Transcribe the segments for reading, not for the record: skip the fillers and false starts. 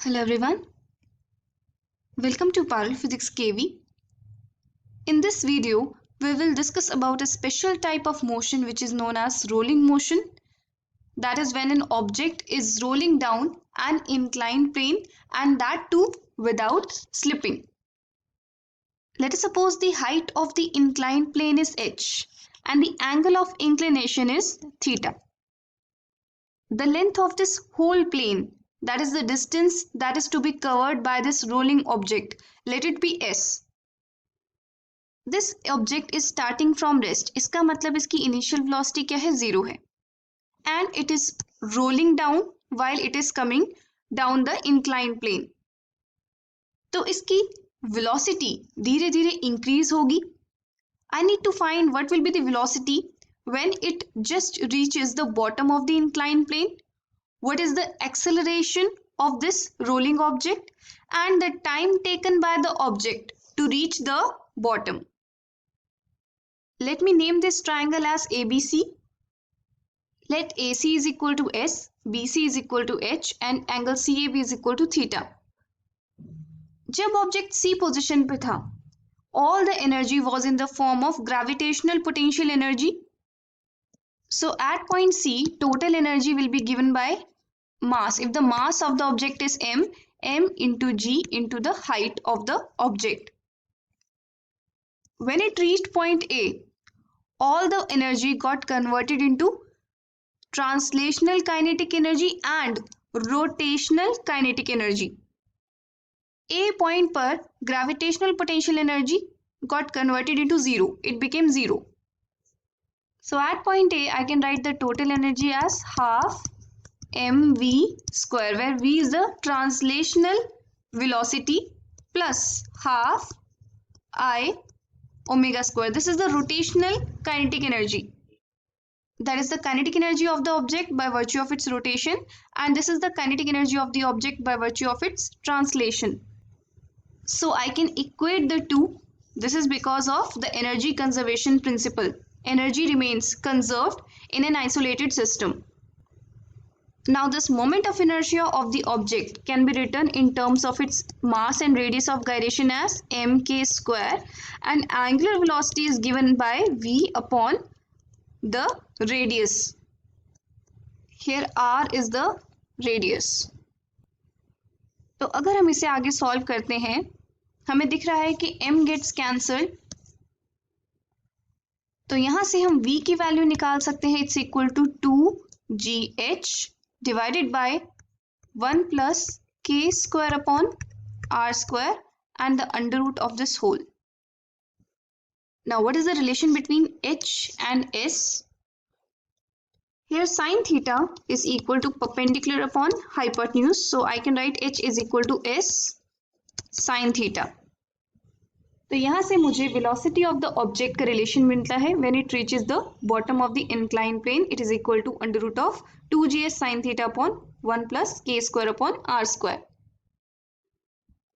Hello everyone, welcome to Parallel Physics KV. In this video, we will discuss about a special type of motion which is known as rolling motion. That is when an object is rolling down an inclined plane and that too without slipping. Let us suppose the height of the inclined plane is h and the angle of inclination is theta. The length of this whole plane, that is the distance that is to be covered by this rolling object, let it be s. This object is starting from rest. इसका मतलब इसकी initial velocity क्या है? 0 है. And it is rolling down while it is coming down the inclined plane. तो इसकी velocity धीरे धीरे increase होगी. I need to find what will be the velocity when it just reaches the bottom of the inclined plane. What is the acceleration of this rolling object and the time taken by the object to reach the bottom. Let me name this triangle as ABC. Let AC is equal to S, BC is equal to H and angle CAB is equal to theta. जब object C position पे था, all the energy was in the form of gravitational potential energy. So at point C, total energy will be given by mass. If the mass of the object is m into g into the height of the object. When it reached point A, all the energy got converted into translational kinetic energy and rotational kinetic energy. A point पर gravitational potential energy got converted into 0. It became 0. So at point A, I can write the total energy as half mv square, where v is the translational velocity plus half I omega square. This is the rotational kinetic energy. That is the kinetic energy of the object by virtue of its rotation, and this is the kinetic energy of the object by virtue of its translation. So I can equate the two. This is because of the energy conservation principle. Energy remains conserved in an isolated system. Now this moment of inertia of the object can be written in terms of its mass and radius of gyration as mk square, and angular velocity is given by v upon the radius. Here r is the radius. तो अगर हम इसे आगे solve करते हैं, हमें दिख रहा है कि m gets cancelled. तो यहाँ से हम v की वैल्यू निकाल सकते हैं. It's equal to 2gh divided by 1 plus k square upon r square and the under root of this whole. Now what is the relation between h and s? Here sin theta is equal to perpendicular upon hypotenuse, so I can write h is equal to s sin theta. तो यहाँ से मुझे velocity of the object का relation मिलता है when it reaches the bottom of the inclined plane. It is equal to under root of 2gs sin theta upon 1 plus k square upon r square.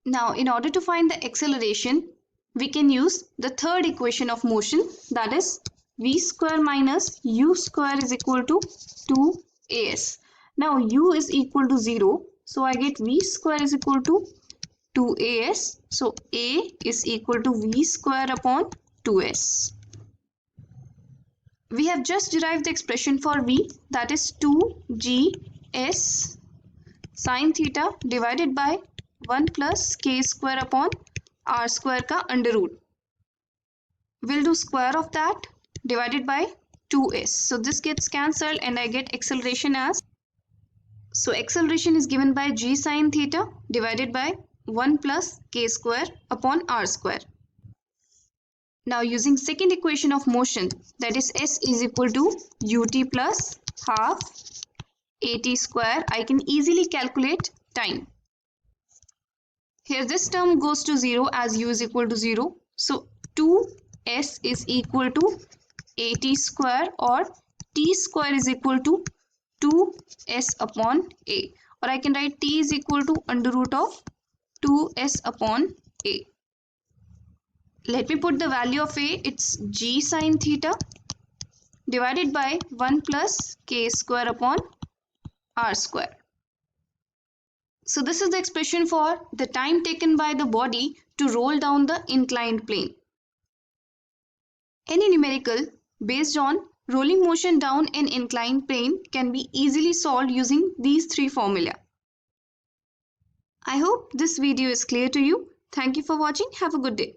Now in order to find the acceleration, we can use the third equation of motion, that is v square minus u square is equal to 2as. Now u is equal to 0, so I get v square is equal to 2as. So a is equal to v square upon 2s. We have just derived the expression for v, that is 2gs sin theta divided by 1 plus k square upon r square का under root. We'll do square of that divided by 2s. So this gets cancelled and I get acceleration as, so acceleration is given by g sin theta divided by 1 plus k square upon r square. Now using second equation of motion, that is s is equal to ut plus half at square, I can easily calculate time. Here this term goes to 0 as u is equal to 0. So 2s is equal to at square, or t square is equal to 2s upon a, or I can write t is equal to under root of 2s upon a. Let me put the value of a. It's g sin theta divided by 1 plus k square upon r square. So this is the expression for the time taken by the body to roll down the inclined plane. Any numerical based on rolling motion down an inclined plane can be easily solved using these three formula. I hope this video is clear to you. Thank you for watching. Have a good day.